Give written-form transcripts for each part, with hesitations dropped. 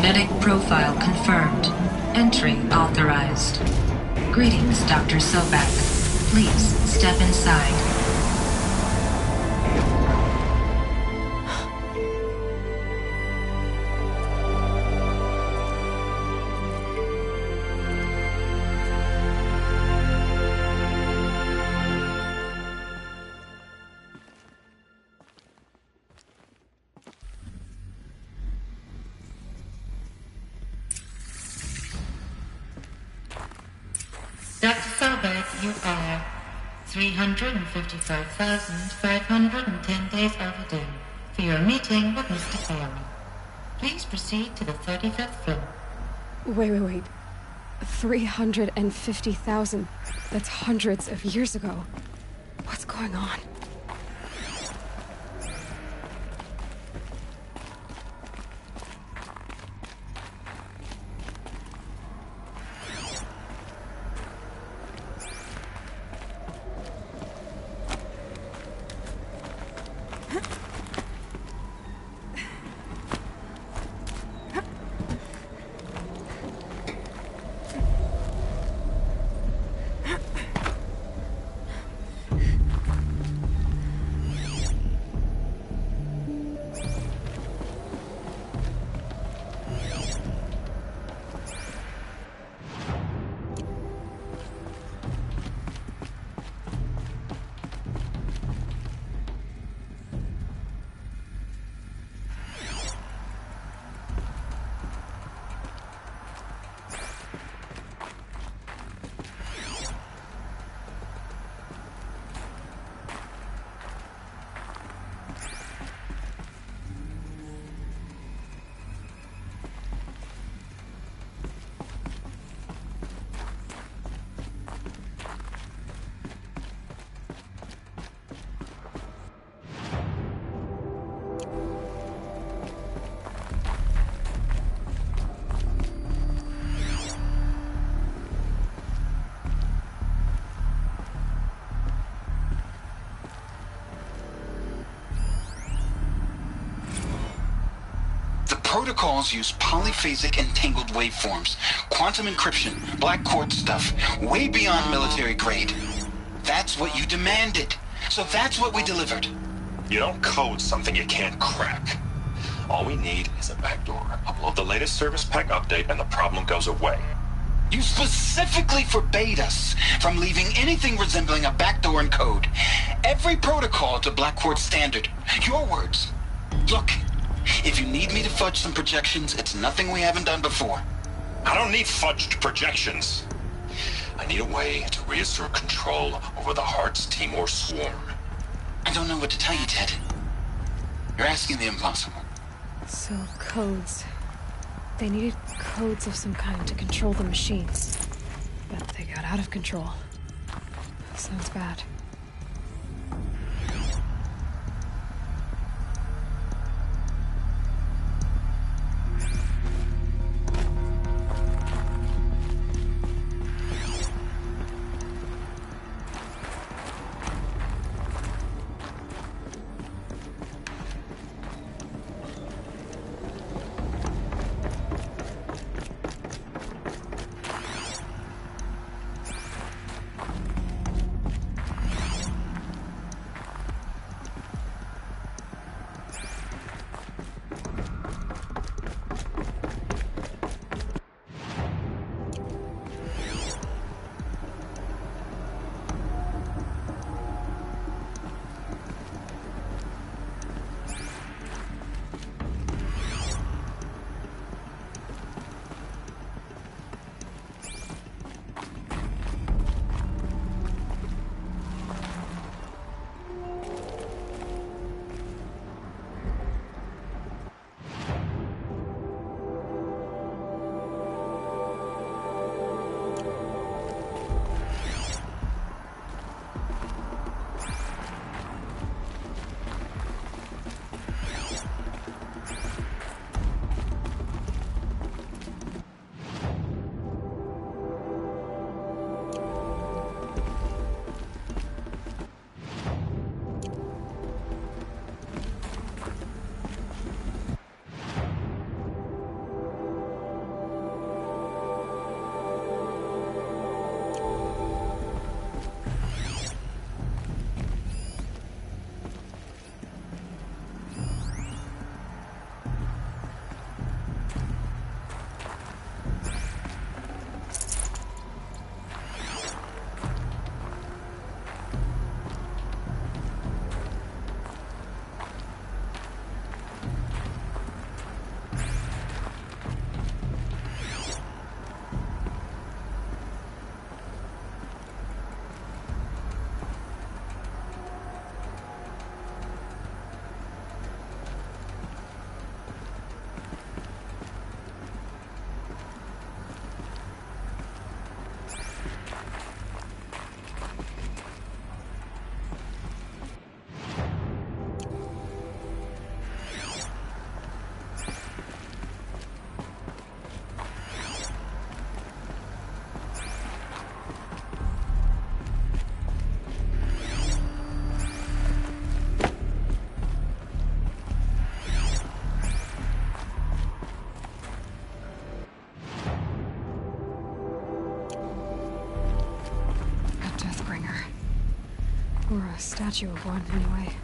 Genetic profile confirmed. Entry authorized. Greetings, Dr. Sobek. Please step inside. Dr. Sobek, you are 355,510 days overdue for your meeting with Mr. Farrell. Please proceed to the 35th floor. Wait. 350,000. That's hundreds of years ago. What's going on? Protocols use polyphasic entangled waveforms, quantum encryption, black quartz stuff, way beyond military grade. That's what you demanded, so that's what we delivered. You don't code something you can't crack. All we need is a backdoor. Upload the latest service pack update and the problem goes away. You specifically forbade us from leaving anything resembling a backdoor in code. Every protocol to black quartz standard. Your words. Look. If you need me to fudge some projections, it's nothing we haven't done before. I don't need fudged projections. I need a way to reassert control over the Heart's Timor swarm. I don't know what to tell you, Ted. You're asking the impossible. So, codes. They needed codes of some kind to control the machines. But they got out of control. Sounds bad. Or a statue of one, anyway.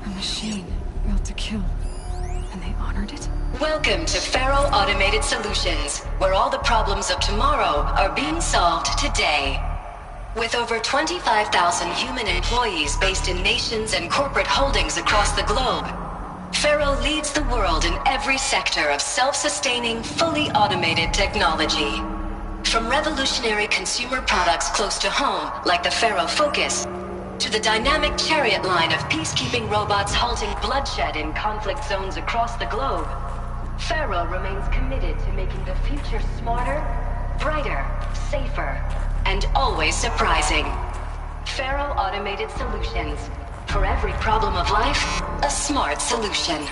A machine built to kill. And they honored it? Welcome to Faro Automated Solutions, where all the problems of tomorrow are being solved today. With over 25,000 human employees based in nations and corporate holdings across the globe, Faro leads the world in every sector of self-sustaining, fully automated technology. From revolutionary consumer products close to home, like the Faro Focus, to the dynamic chariot line of peacekeeping robots halting bloodshed in conflict zones across the globe, Faro remains committed to making the future smarter, brighter, safer, and always surprising. Faro Automated Solutions. For every problem of life, a smart solution.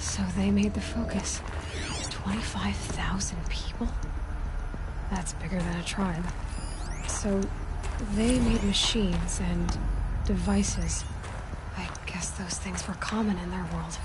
So they made the Focus. 25,000 people? That's bigger than a tribe. So they made machines and devices. I guess those things were common in their world.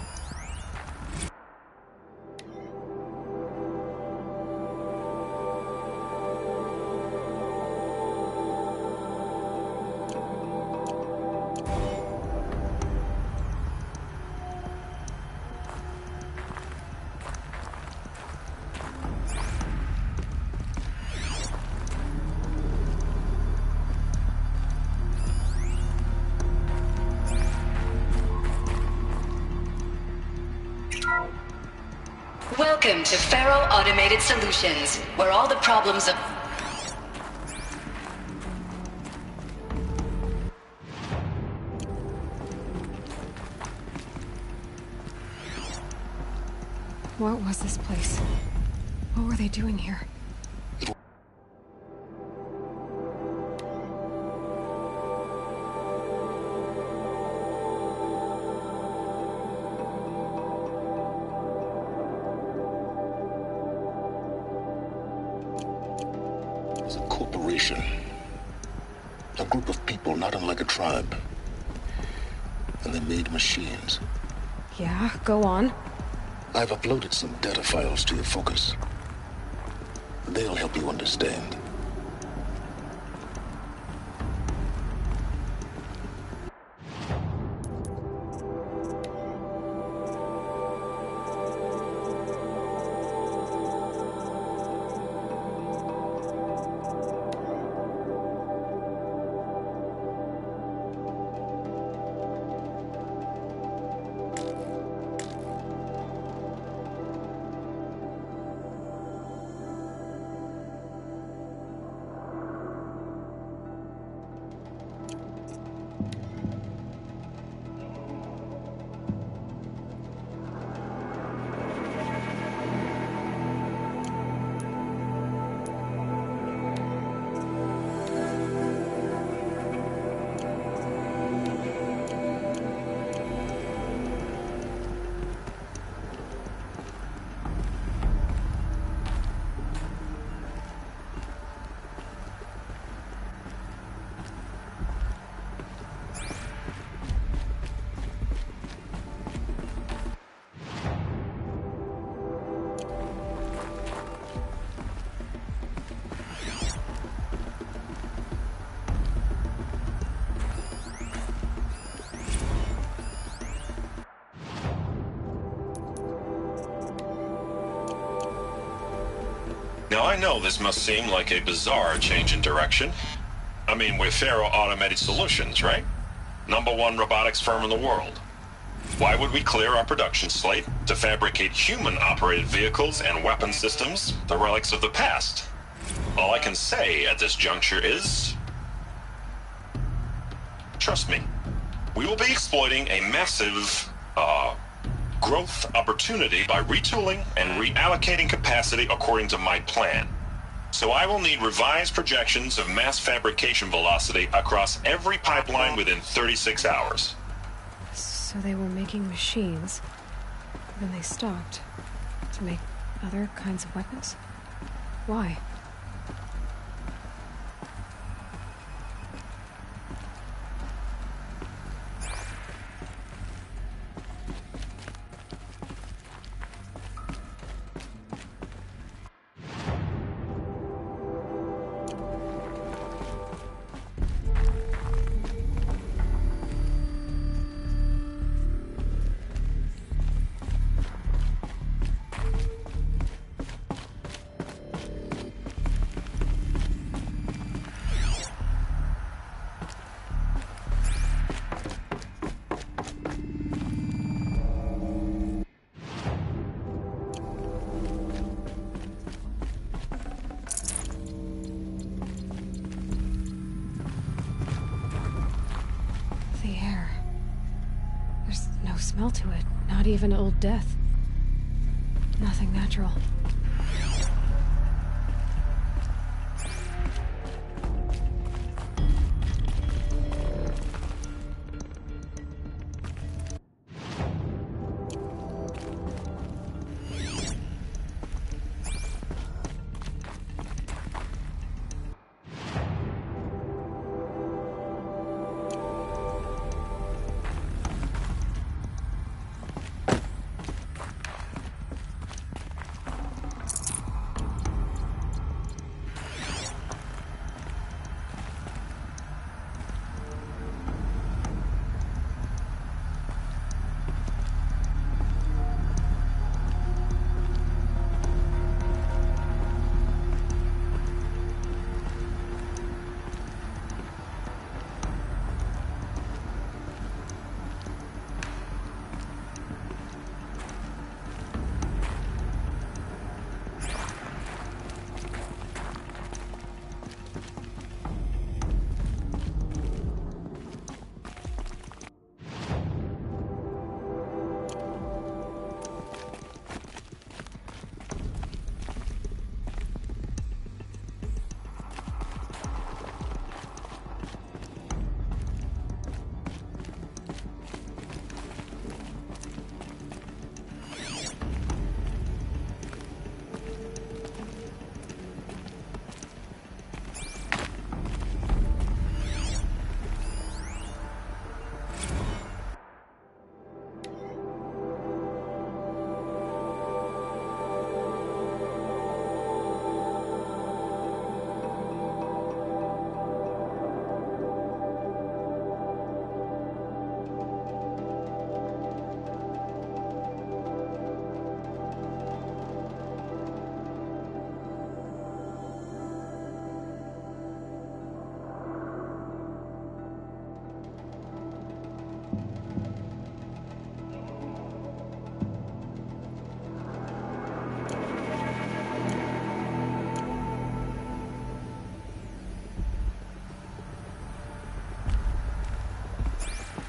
Welcome to Faro Automated Solutions, where all the problems of... What was this place? What were they doing here? It's a corporation. A group of people not unlike a tribe. And they made machines. Yeah, go on. I've uploaded some data files to your Focus. They'll help you understand. Now, I know this must seem like a bizarre change in direction. I mean, we're Faro Automated Solutions, right? #1 robotics firm in the world. Why would we clear our production slate to fabricate human-operated vehicles and weapon systems, the relics of the past? All I can say at this juncture is... trust me, we will be exploiting a massive, growth opportunity by retooling and reallocating capacity according to my plan. So I will need revised projections of mass fabrication velocity across every pipeline within 36 hours. So they were making machines. Then they stopped. To make other kinds of weapons? Why? smell to it. Not even Old Death. Nothing natural.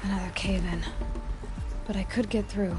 Another cave-in. But I could get through.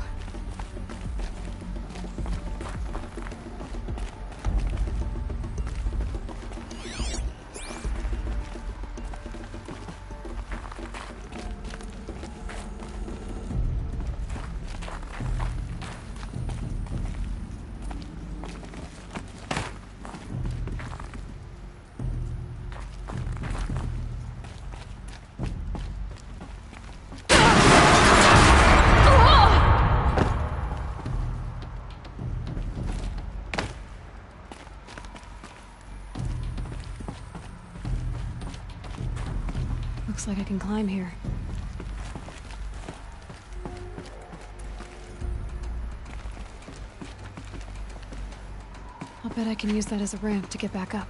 Looks like I can climb here. I'll bet I can use that as a ramp to get back up.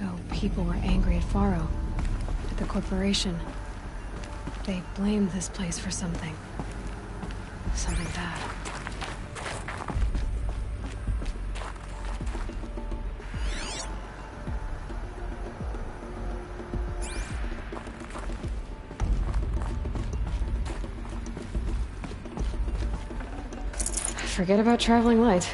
So people were angry at Faro, at the corporation. They blamed this place for something. Something bad. Forget about traveling light.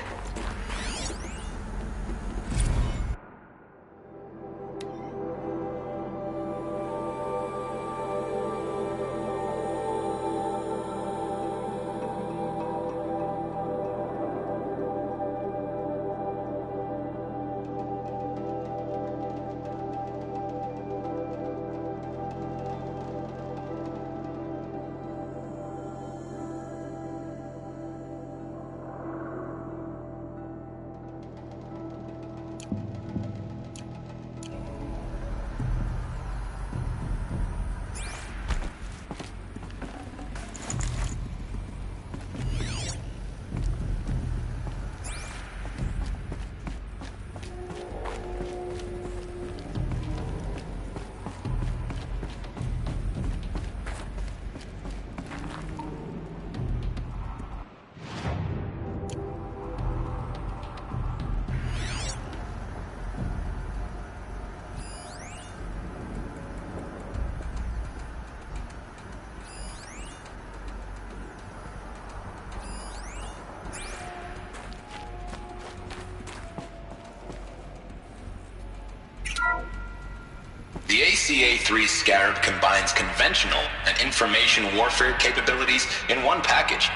The ACA-3 Scarab combines conventional and information warfare capabilities in one package,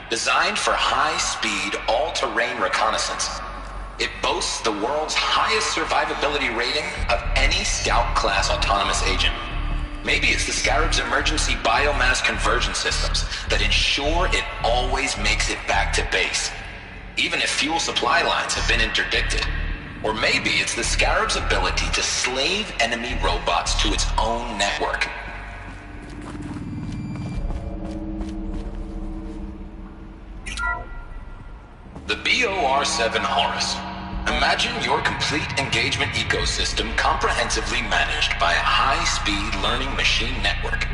designed for high-speed, all-terrain reconnaissance. It boasts the world's highest survivability rating of any Scout-class autonomous agent. Maybe it's the Scarab's emergency biomass conversion systems that ensure it always makes it back to base, even if fuel supply lines have been interdicted. Or maybe it's the Scarab's ability to slave enemy robots to its own network. The BOR-7 Horus. Imagine your complete engagement ecosystem comprehensively managed by a high-speed learning machine network.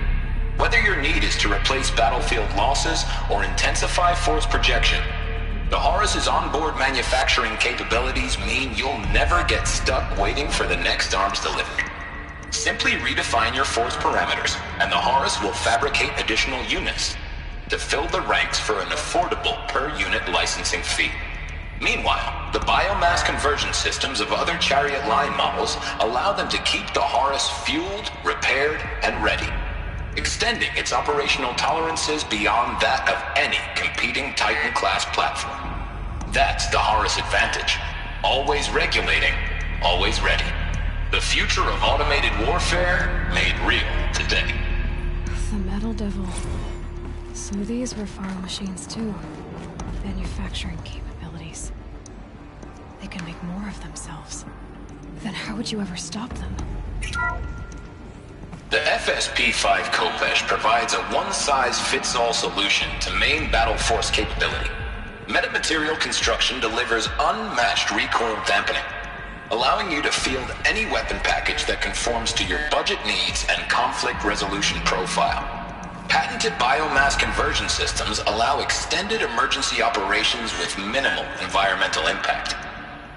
Whether your need is to replace battlefield losses or intensify force projection, the Horus's onboard manufacturing capabilities mean you'll never get stuck waiting for the next arms delivery. Simply redefine your force parameters, and the Horus will fabricate additional units to fill the ranks for an affordable per-unit licensing fee. Meanwhile, the biomass conversion systems of other Chariot line models allow them to keep the Horus fueled, repaired, and ready, extending its operational tolerances beyond that of any competing Titan-class platform. That's the Horus advantage. Always regulating, always ready. The future of automated warfare made real today. The Metal Devil. So these were Faro machines too. Manufacturing capabilities. They can make more of themselves. Then how would you ever stop them? The FSP-5 Khopesh provides a one-size-fits-all solution to main battle force capability. Metamaterial construction delivers unmatched recoil dampening, allowing you to field any weapon package that conforms to your budget needs and conflict resolution profile. Patented biomass conversion systems allow extended emergency operations with minimal environmental impact.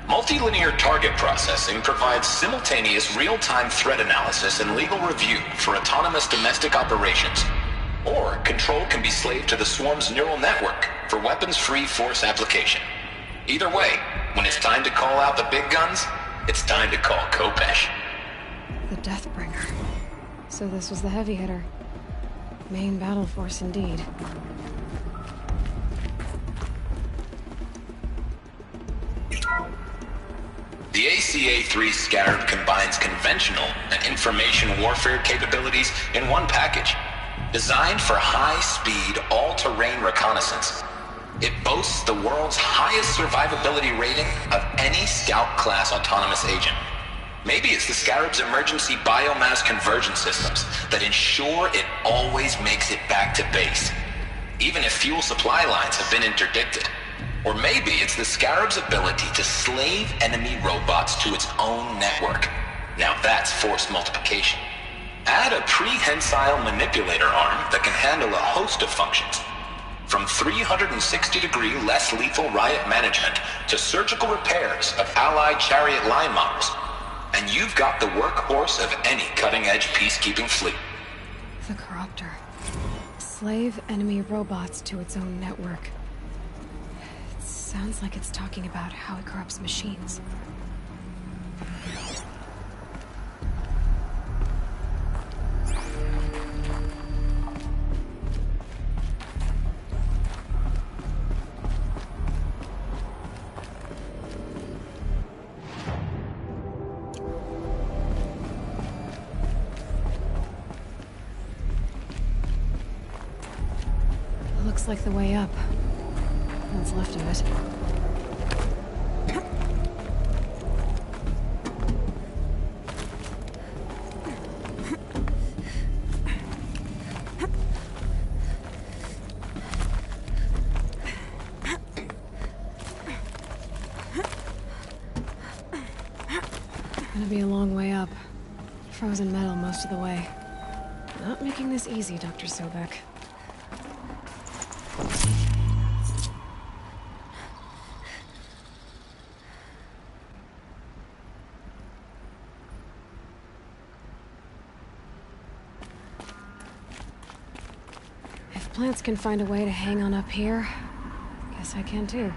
Multilinear target processing provides simultaneous real-time threat analysis and legal review for autonomous domestic operations. Or control can be slaved to the swarm's neural network for weapons-free force application. Either way, when it's time to call out the big guns, it's time to call Khopesh. The Deathbringer. So this was the heavy hitter. Main battle force indeed. The ACA-3 Scarab combines conventional and information warfare capabilities in one package, designed for high-speed, all-terrain reconnaissance. It boasts the world's highest survivability rating of any Scout-class autonomous agent. Maybe it's the Scarab's emergency biomass conversion systems that ensure it always makes it back to base, even if fuel supply lines have been interdicted. Or maybe it's the Scarab's ability to slave enemy robots to its own network. That's force multiplication. Add a prehensile manipulator arm that can handle a host of functions. From 360-degree less lethal riot management to surgical repairs of Allied chariot line models. And you've got the workhorse of any cutting-edge peacekeeping fleet. The Corruptor. Slave enemy robots to its own network. It sounds like it's talking about how it corrupts machines. Looks like the way up. What's left of it. Gonna be a long way up. Frozen metal most of the way. Not making this easy, Dr. Sobek. If plants can find a way to hang on up here, guess I can too.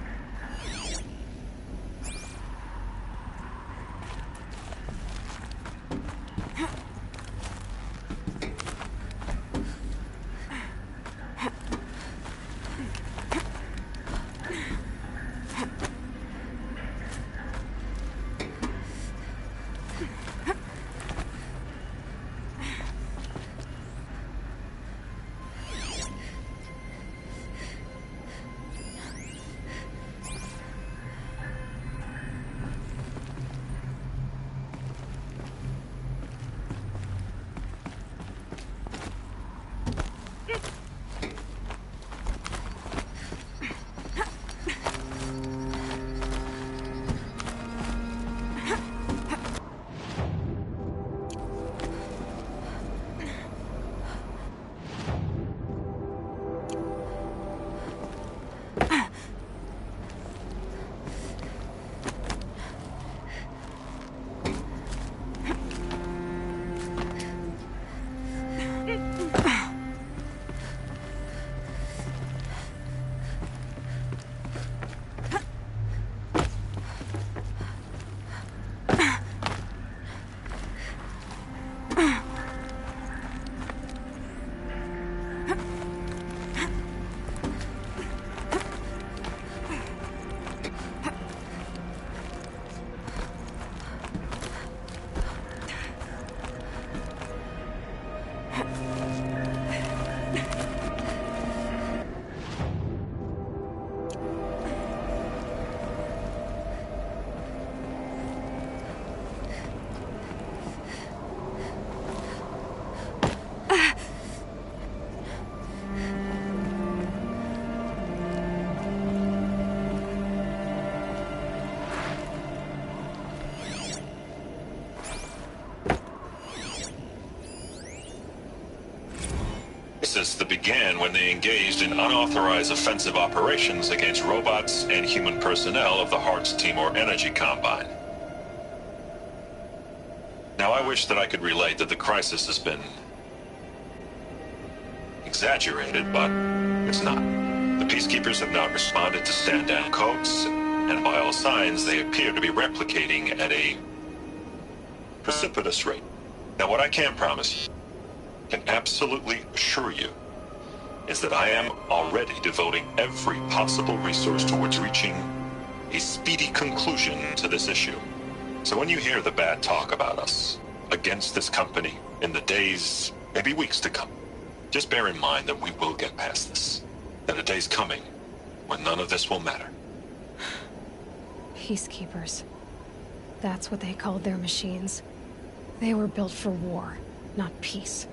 That began when they engaged in unauthorized offensive operations against robots and human personnel of the Hart's Timor Energy Combine. Now, I wish that I could relate that the crisis has been exaggerated, but it's not. The peacekeepers have not responded to stand-down codes, and by all signs, they appear to be replicating at a precipitous rate. Now, what I can promise you, can absolutely assure you, is that I am already devoting every possible resource towards reaching a speedy conclusion to this issue. So when you hear the bad talk about us against this company in the days, maybe weeks to come, just bear in mind that we will get past this. That a day's coming when none of this will matter. Peacekeepers. That's what they called their machines. They were built for war, not peace.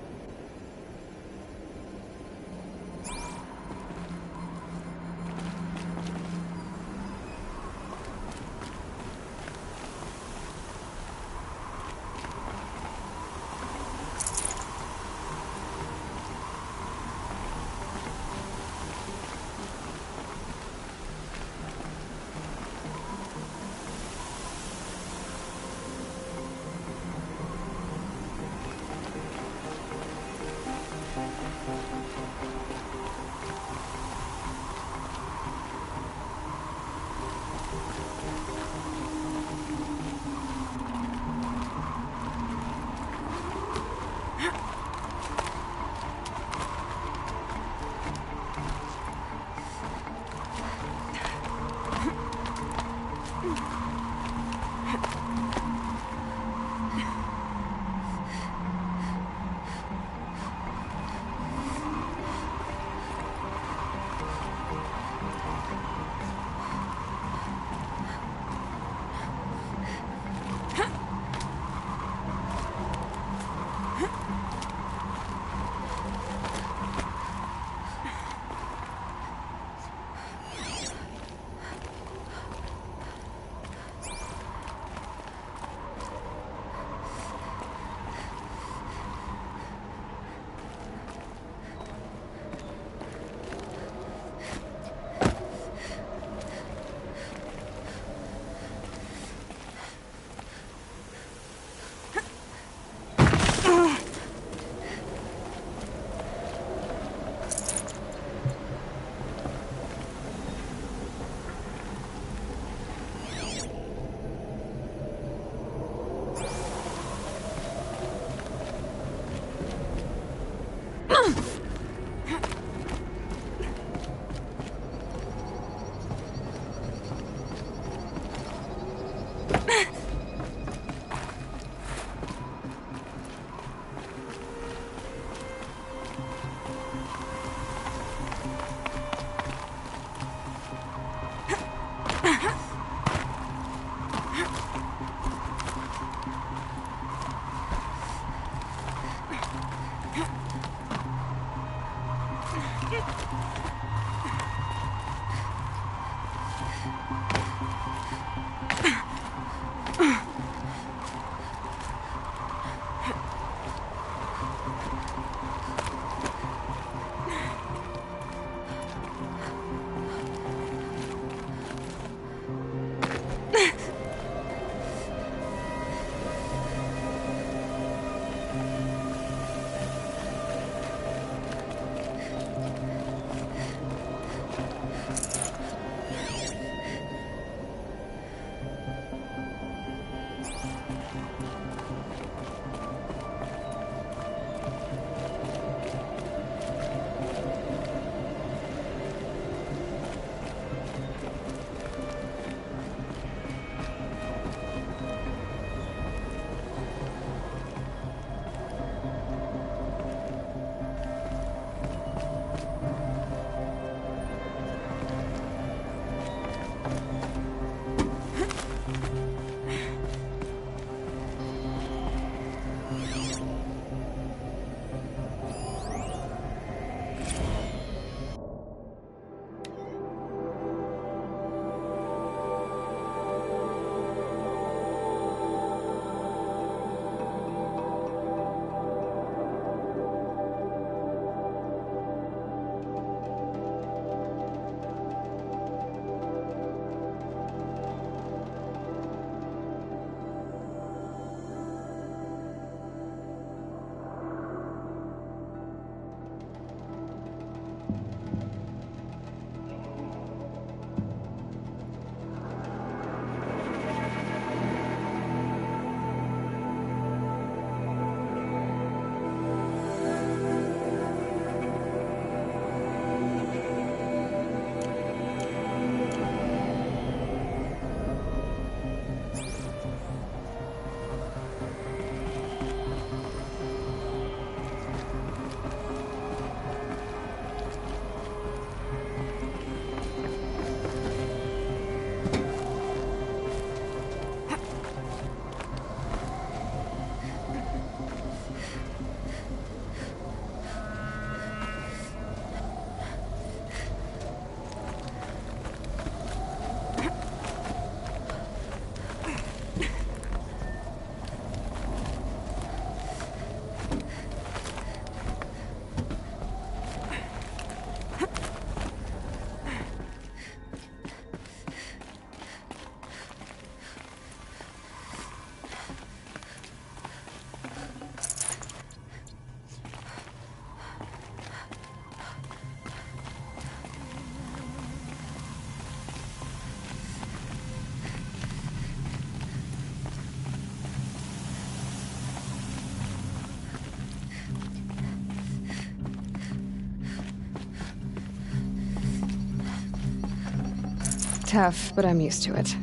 tough, but I'm used to it.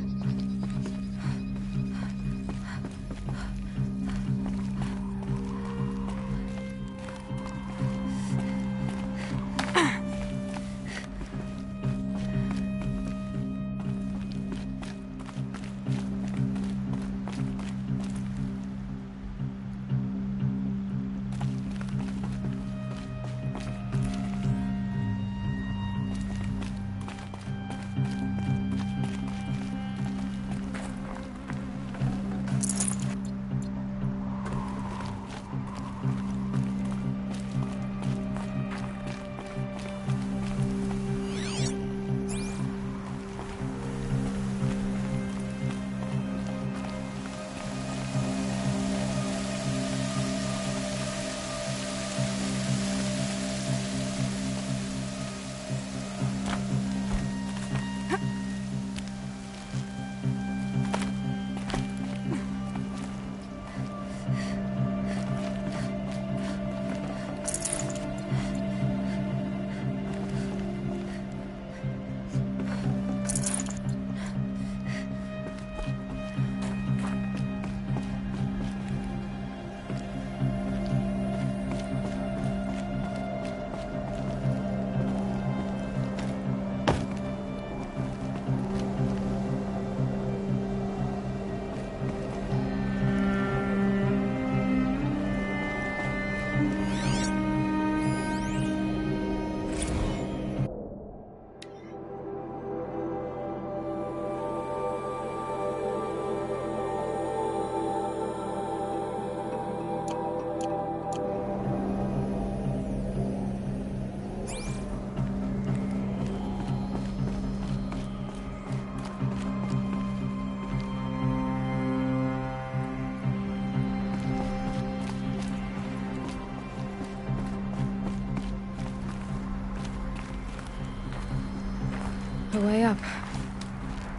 The way up.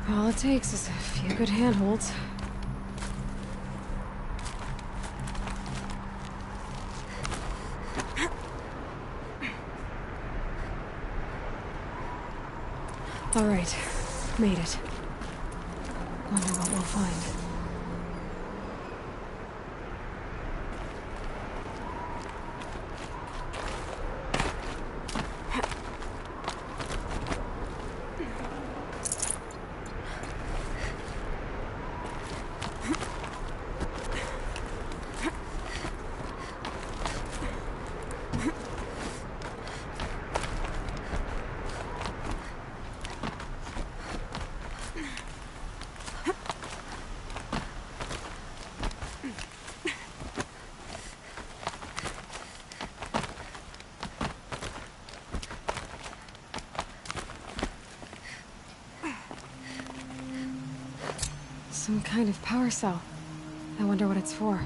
All it takes is a few good handholds. All right, made it. Wonder what we'll find. Some kind of power cell. I wonder what it's for.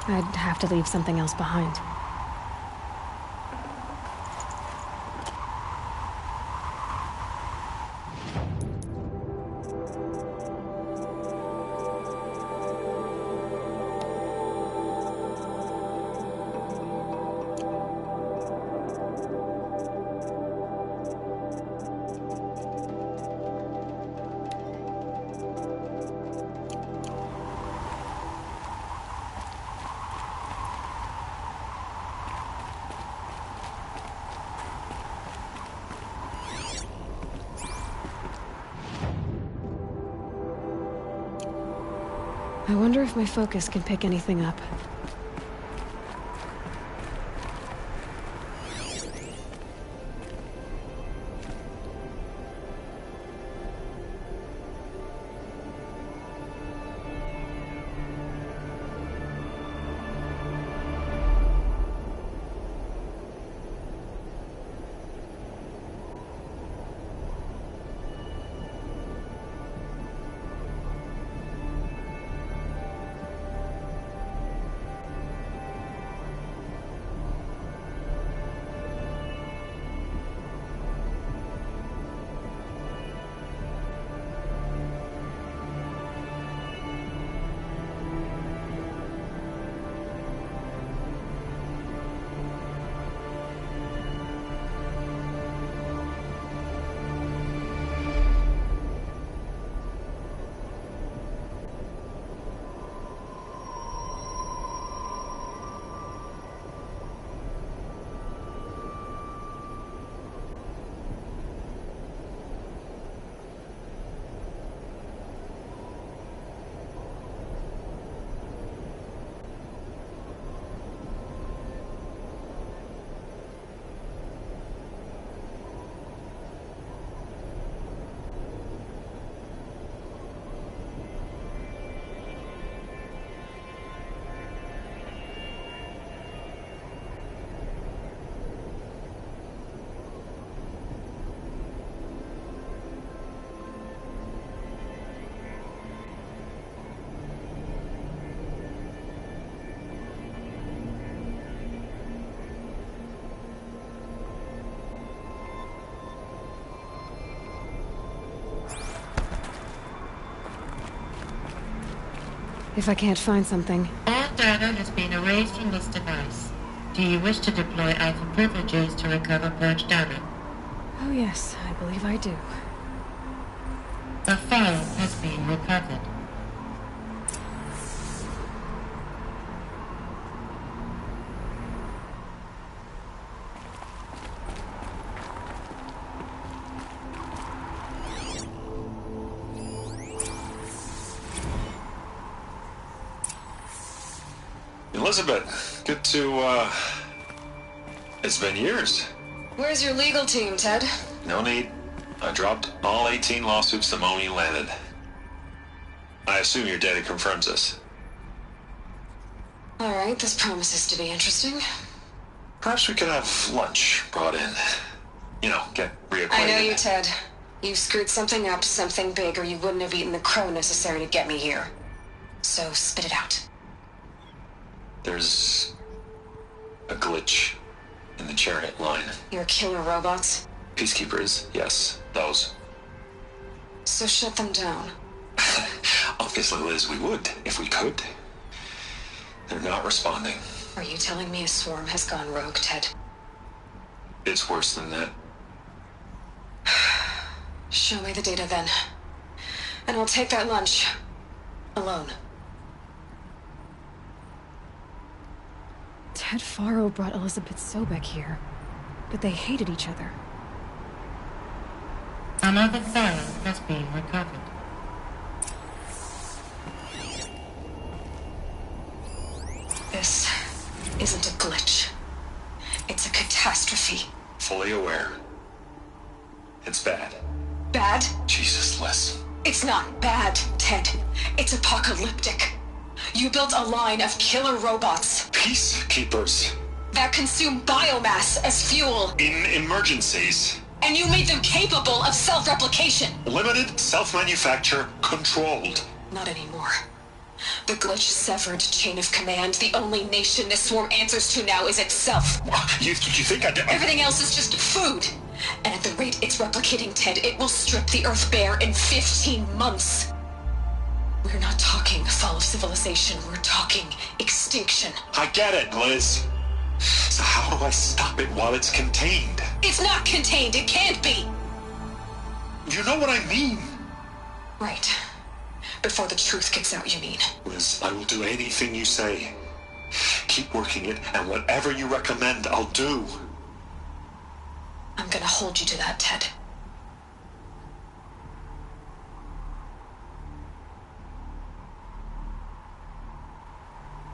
I'd have to leave something else behind. I wonder if my focus can pick anything up. If I can't find something. All data has been erased from this device. Do you wish to deploy Alpha privileges to recover purged data? Oh yes, I believe I do. A file has been recovered. Elizabeth, good to, it's been years. Where's your legal team, Ted? No need. I dropped all 18 lawsuits the moment you landed. I assume your data confirms this. All right, this promises to be interesting. Perhaps we could have lunch brought in. You know, get reacquainted. I know you, Ted. You screwed something up, something big, or you wouldn't have eaten the crow necessary to get me here. So spit it out. There's a glitch in the chariot line. Your killer robots? Peacekeepers, yes, those. So shut them down. Obviously, Liz, we would, if we could. They're not responding. Are you telling me a swarm has gone rogue, Ted? It's worse than that. Show me the data then. And I'll take that lunch. Alone. Ted Faro brought Elizabeth Sobek here, but they hated each other. Another file has been recovered. This isn't a glitch. It's a catastrophe. Fully aware. It's bad. Bad? Jesus, Liz. It's not bad, Ted. It's apocalyptic. You built a line of killer robots Peacekeepers. that consume biomass as fuel, In emergencies. and you made them capable of self-replication. Limited, self-manufacture, controlled. Not anymore. The glitch severed chain of command. The only nation this swarm answers to now is itself. You think I did? Everything else is just food. And at the rate it's replicating, Ted, it will strip the Earth bare in 15 months. We're not talking fall of civilization. We're talking extinction. I get it, Liz. So how do I stop it while it's contained? It's not contained. It can't be. You know what I mean. Right. Before the truth gets out, you mean? Liz, I will do anything you say. Keep working it, and whatever you recommend, I'll do. I'm gonna hold you to that, Ted.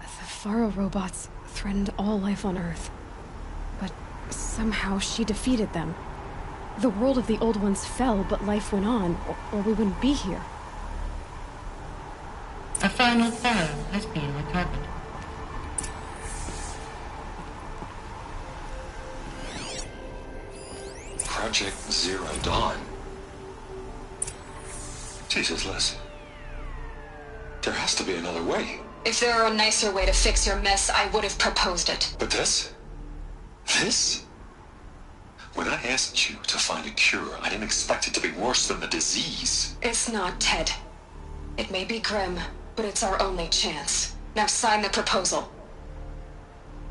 The Faro robots threatened all life on Earth. But somehow she defeated them. The world of the old ones fell, but life went on, or we wouldn't be here. A final file has been recovered. Project Zero Dawn. Jesus, Liz. There has to be another way. If there were a nicer way to fix your mess, I would have proposed it. But this? This? When I asked you to find a cure, I didn't expect it to be worse than the disease. It's not, Ted. It may be grim, but it's our only chance. Now sign the proposal.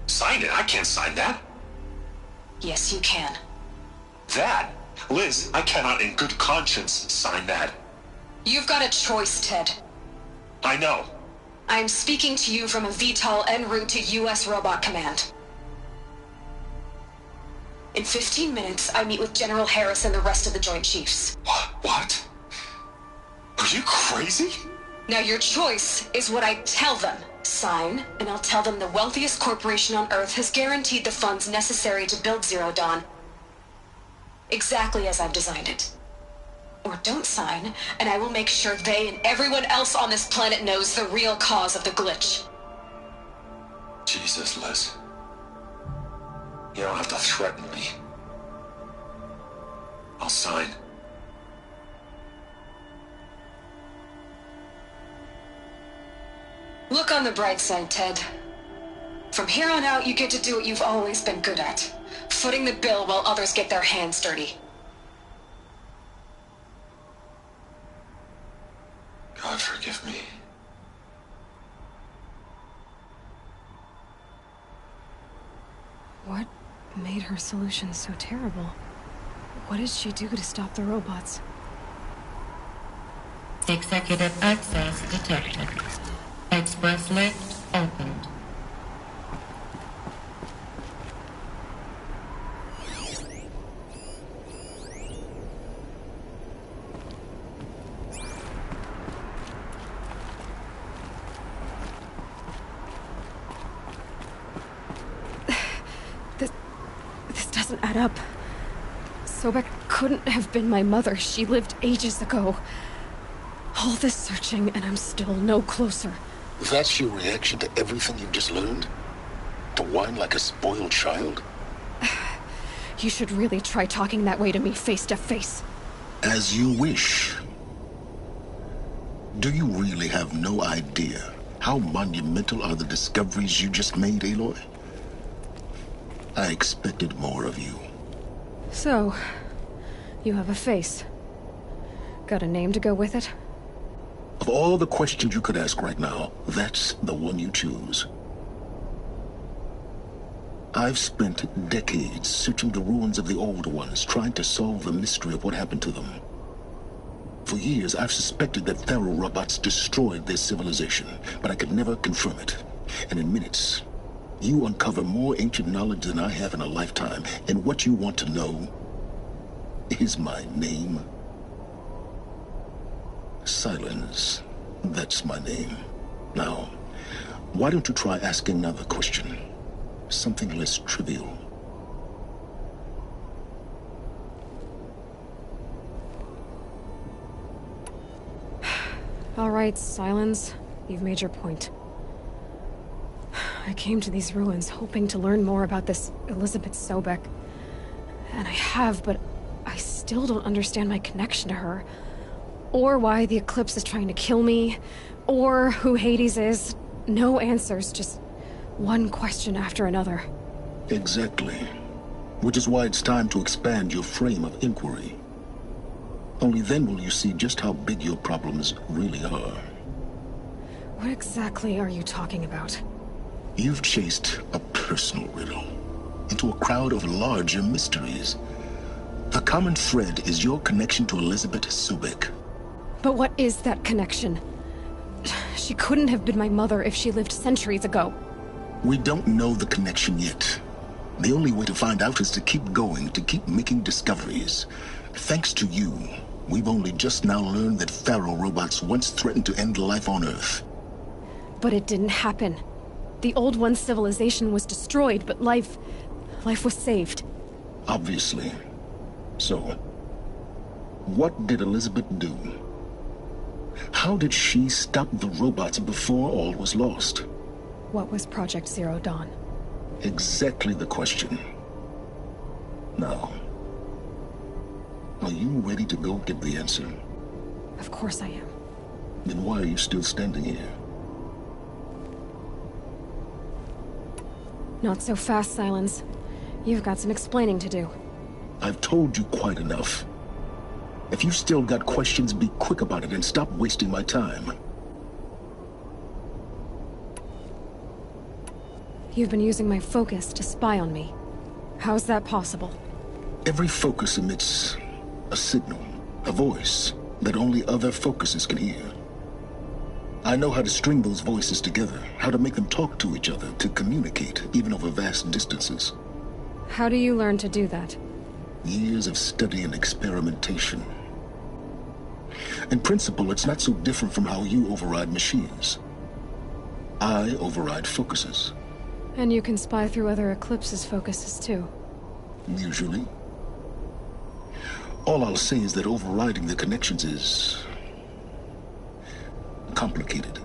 Sign it? I can't sign that. Yes, you can. That? Liz, I cannot in good conscience sign that. You've got a choice, Ted. I know. I'm speaking to you from a VTOL en route to U.S. Robot Command. In 15 minutes, I meet with General Harris and the rest of the Joint Chiefs. What? Are you crazy? Now your choice is what I tell them. Sign, and I'll tell them the wealthiest corporation on Earth has guaranteed the funds necessary to build Zero Dawn. Exactly as I've designed it. Or don't sign, and I will make sure they and everyone else on this planet knows the real cause of the glitch. Jesus, Liz. You don't have to threaten me. I'll sign. Look on the bright side, Ted. From here on out, you get to do what you've always been good at. Footing the bill while others get their hands dirty. God forgive me. What made her solution so terrible? What did she do to stop the robots? Executive access detected. Express lift opened. This doesn't add up. Sobek couldn't have been my mother. She lived ages ago. All this searching, and I'm still no closer. That's your reaction to everything you've just learned? To whine like a spoiled child? You should really try talking that way to me face to face. As you wish. Do you really have no idea how monumental are the discoveries you just made, Aloy? I expected more of you. So, you have a face. Got a name to go with it? Of all the questions you could ask right now, that's the one you choose. I've spent decades searching the ruins of the old ones, trying to solve the mystery of what happened to them. For years, I've suspected that Faro robots destroyed their civilization, but I could never confirm it. And in minutes, you uncover more ancient knowledge than I have in a lifetime, and what you want to know is my name. Silence. That's my name. Now, why don't you try asking another question? Something less trivial. All right, Silence. You've made your point. I came to these ruins hoping to learn more about this Elizabeth Sobek. And I have, but I still don't understand my connection to her. or why the Eclipse is trying to kill me, or who Hades is. No answers, just one question after another. Exactly. Which is why it's time to expand your frame of inquiry. Only then will you see just how big your problems really are. What exactly are you talking about? You've chased a personal riddle into a crowd of larger mysteries. The common thread is your connection to Elizabeth Subek. But what is that connection? She couldn't have been my mother if she lived centuries ago. We don't know the connection yet. The only way to find out is to keep going, to keep making discoveries. Thanks to you, we've only just now learned that Pharaoh robots once threatened to end life on Earth. But it didn't happen. The Old One's civilization was destroyed, but life was saved. Obviously. So, what did Elizabeth do? How did she stop the robots before all was lost? What was Project Zero Dawn? Exactly the question. Now, are you ready to go get the answer? Of course I am. Then why are you still standing here? Not so fast, Silence. You've got some explaining to do. I've told you quite enough. If you've still got questions, be quick about it and stop wasting my time. You've been using my focus to spy on me. How's that possible? Every focus emits a signal, a voice that only other focuses can hear. I know how to string those voices together, how to make them talk to each other, to communicate, even over vast distances. How do you learn to do that? Years of study and experimentation. In principle, it's not so different from how you override machines. I override focuses. And you can spy through other Eclipse's focuses too. Usually. All I'll say is that overriding the connections is complicated.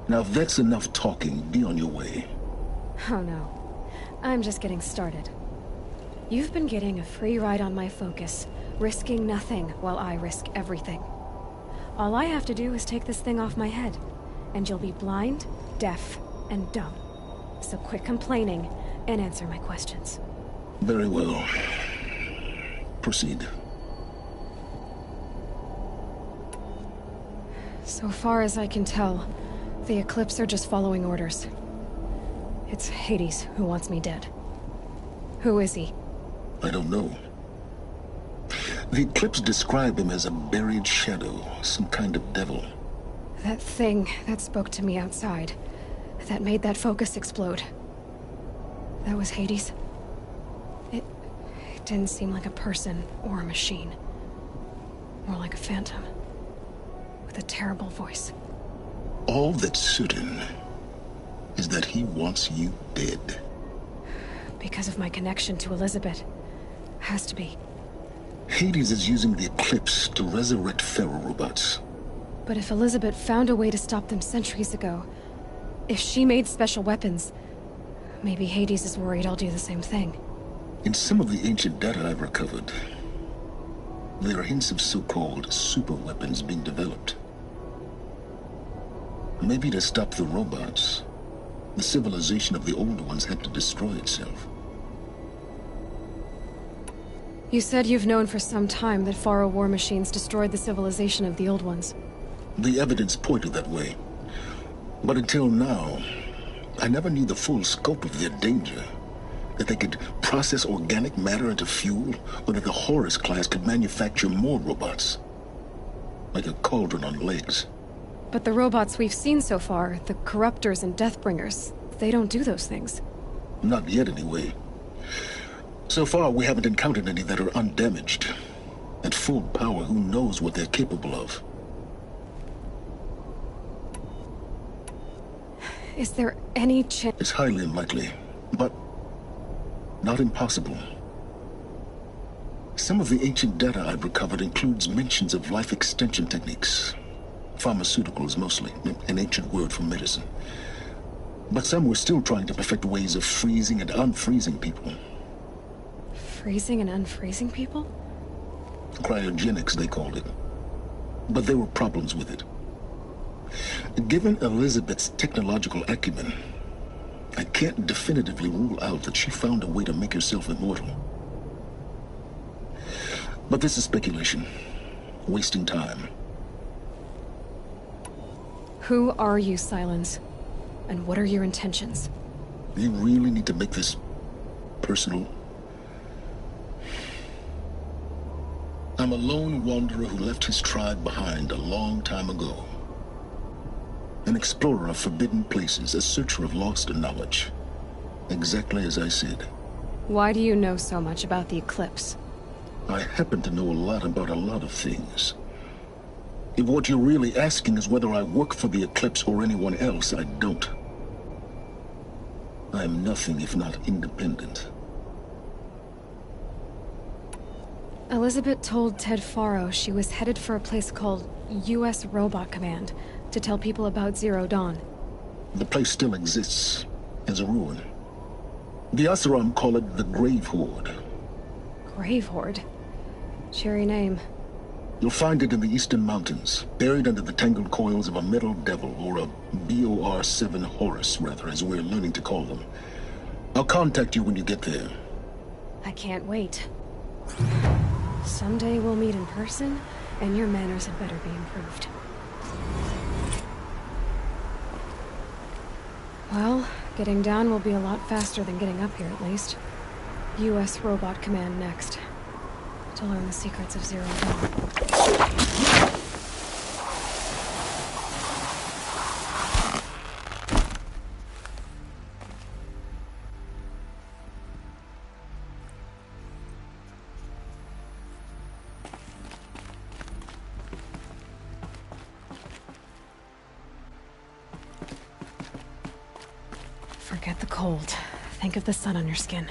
Now, if that's enough talking, be on your way. Oh no. I'm just getting started. You've been getting a free ride on my focus, risking nothing while I risk everything. All I have to do is take this thing off my head, and you'll be blind, deaf, and dumb. So quit complaining and answer my questions. Very well. Proceed. So far as I can tell, the Eclipse are just following orders. It's Hades who wants me dead. Who is he? I don't know. The Eclipse describe him as a buried shadow, some kind of devil. That thing that spoke to me outside, that made that focus explode. That was Hades? It didn't seem like a person or a machine. More like a phantom. With a terrible voice. All that's certain is that he wants you dead. Because of my connection to Elizabeth. Has to be. Hades is using the Eclipse to resurrect Pharaoh robots. But if Elizabeth found a way to stop them centuries ago, if she made special weapons, maybe Hades is worried I'll do the same thing. In some of the ancient data I've recovered, there are hints of so-called super weapons being developed. Maybe to stop the robots, the civilization of the old ones had to destroy itself. You said you've known for some time that Pharaoh war machines destroyed the civilization of the old ones. The evidence pointed that way. But until now, I never knew the full scope of their danger. That they could process organic matter into fuel, or that the Horus class could manufacture more robots. Like a cauldron on legs. But the robots we've seen so far, the Corruptors and Deathbringers, they don't do those things. Not yet, anyway. So far, we haven't encountered any that are undamaged. At full power, who knows what they're capable of? Is there any chance? It's highly unlikely, but not impossible. Some of the ancient data I've recovered includes mentions of life extension techniques. Pharmaceuticals, mostly, an ancient word for medicine. But some were still trying to perfect ways of freezing and unfreezing people. Freezing and unfreezing people? Cryogenics, they called it. But there were problems with it. Given Elizabeth's technological acumen, I can't definitively rule out that she found a way to make herself immortal. But this is speculation, wasting time. Who are you, Silence? And what are your intentions? You really need to make this personal? I'm a lone wanderer who left his tribe behind a long time ago. An explorer of forbidden places, a searcher of lost knowledge. Exactly as I said. Why do you know so much about the eclipse? I happen to know a lot about a lot of things. If what you're really asking is whether I work for the eclipse or anyone else, I don't. I am nothing if not independent. Elizabeth told Ted Faro she was headed for a place called U.S. Robot Command to tell people about Zero Dawn. The place still exists, as a ruin. The Asaram call it the Grave Horde. Grave Horde? Cheery name. You'll find it in the Eastern Mountains, buried under the tangled coils of a metal devil, or a BOR-7 Horus, rather, as we're learning to call them. I'll contact you when you get there. I can't wait. Someday we'll meet in person, and your manners had better be improved. Well, getting down will be a lot faster than getting up here, at least. U.S. Robot Command next. To learn the secrets of Zero Dawn. Forget the cold. Think of the sun on your skin.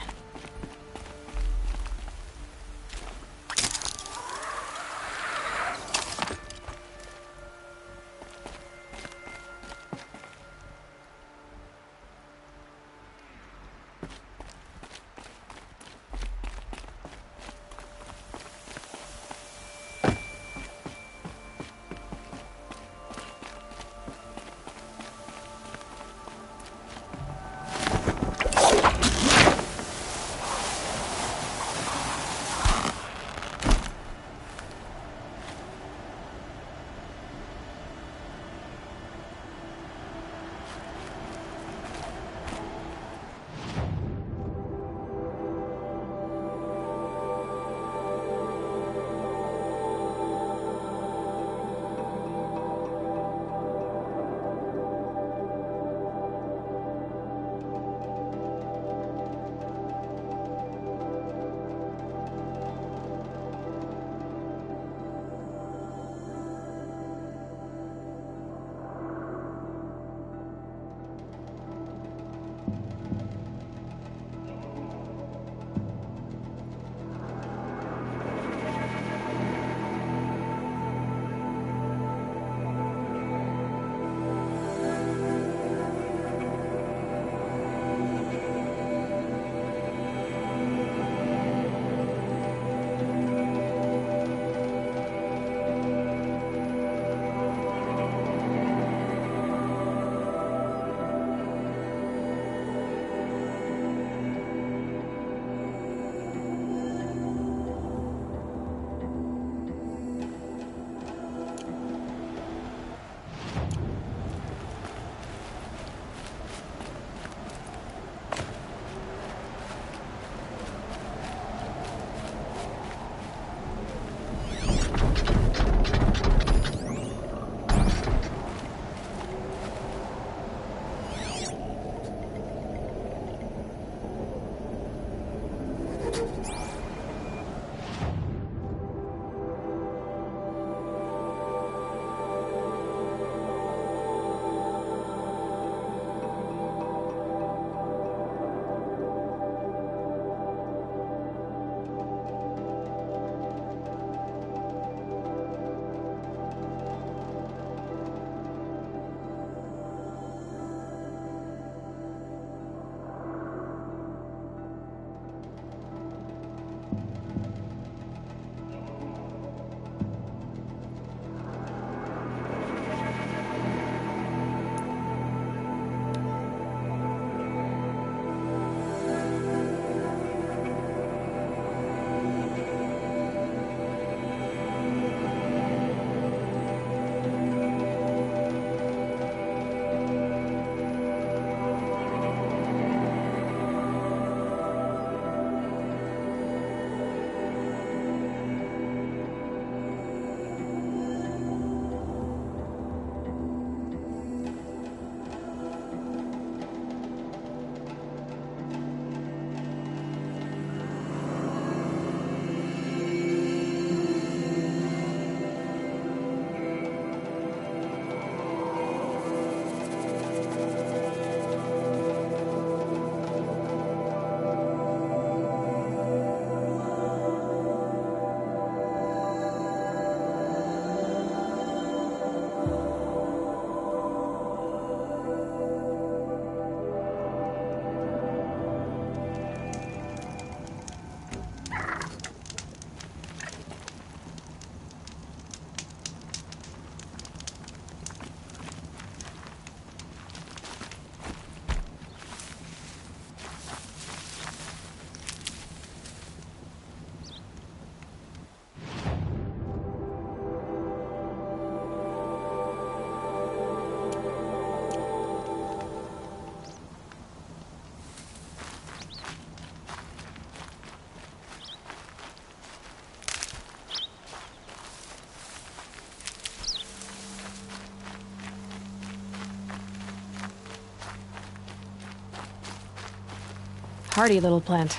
Hardy little plant.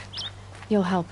You'll help.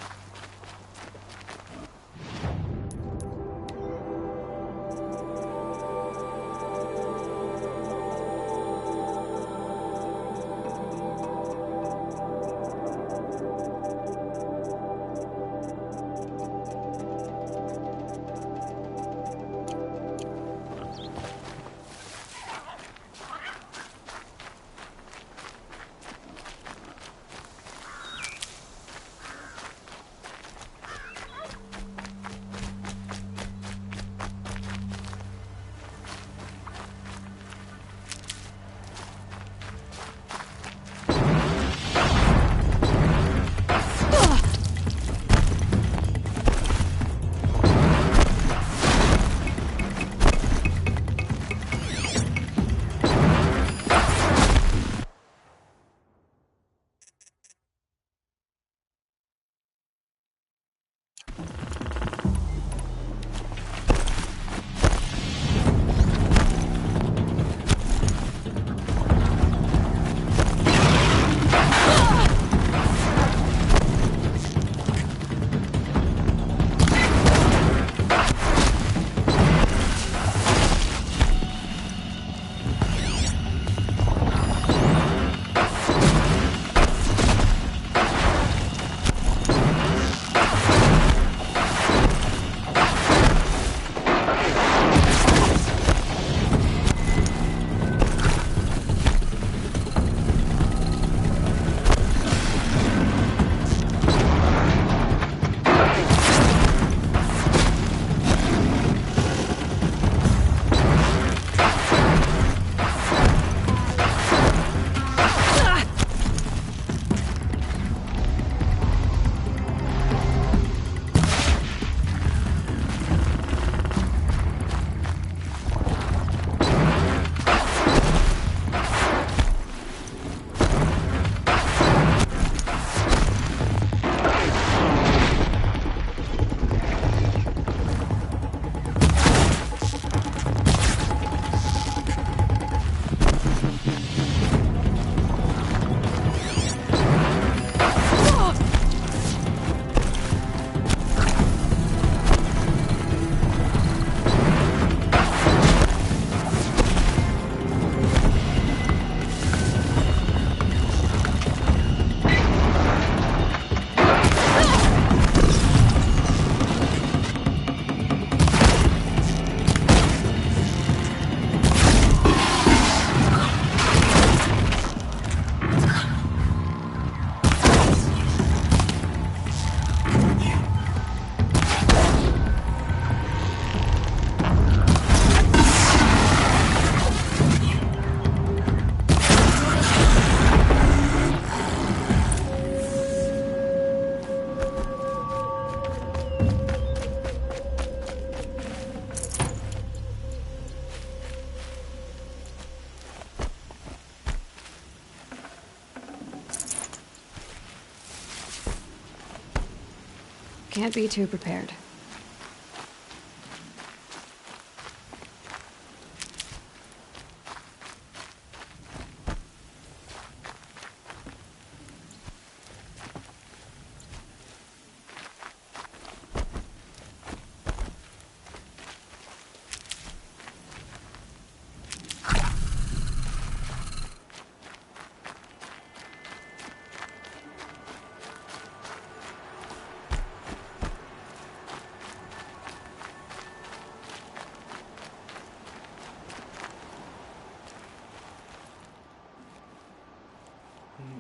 Can't be too prepared.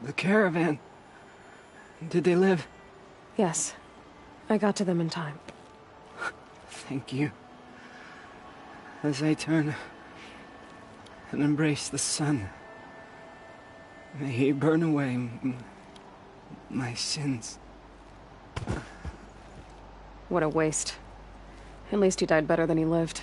The caravan. Did they live? Yes. I got to them in time. Thank you. As I turn and embrace the sun, may he burn away my sins. What a waste. At least he died better than he lived.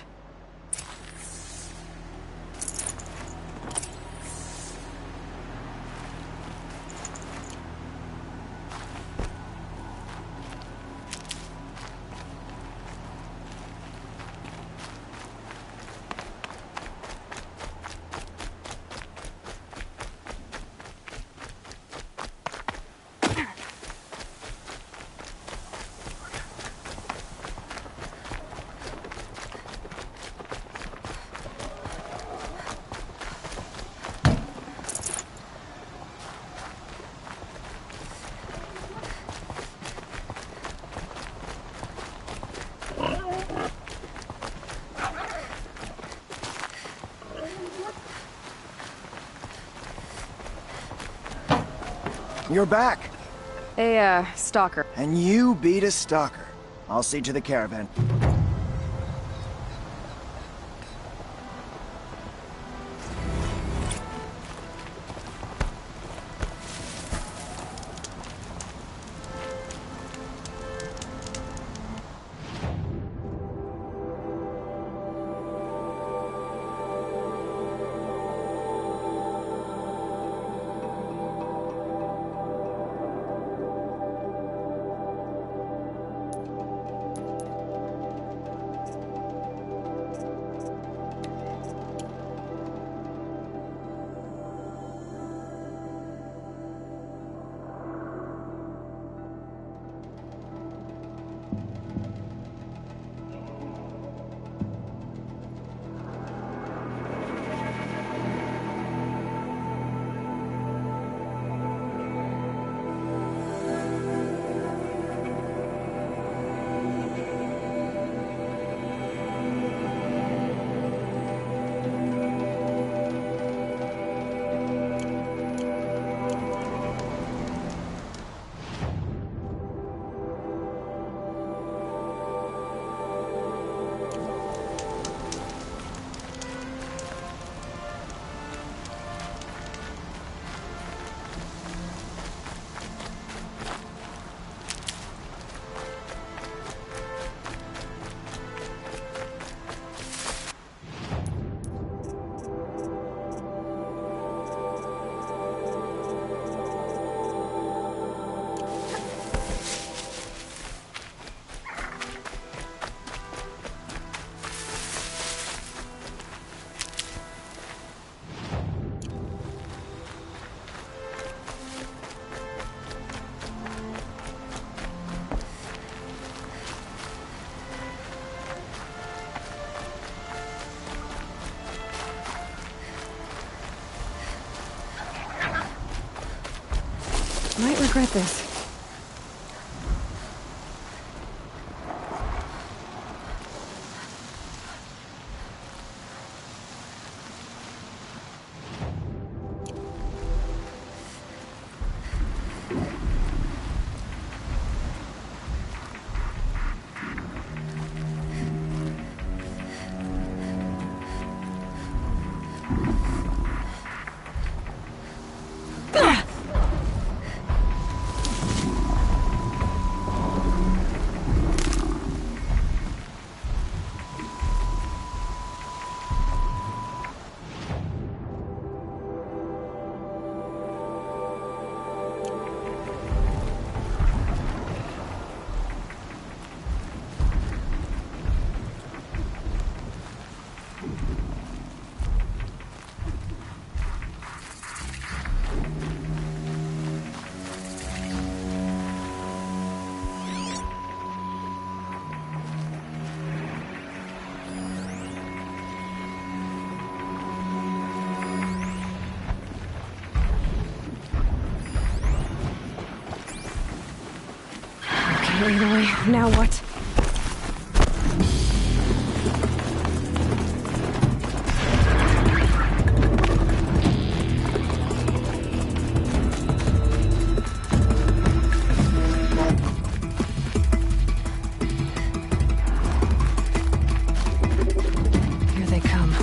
You're back. A, stalker. And you beat a stalker. I'll see to the caravan. Might regret this. Either way, now what? Here they come.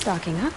Stocking up.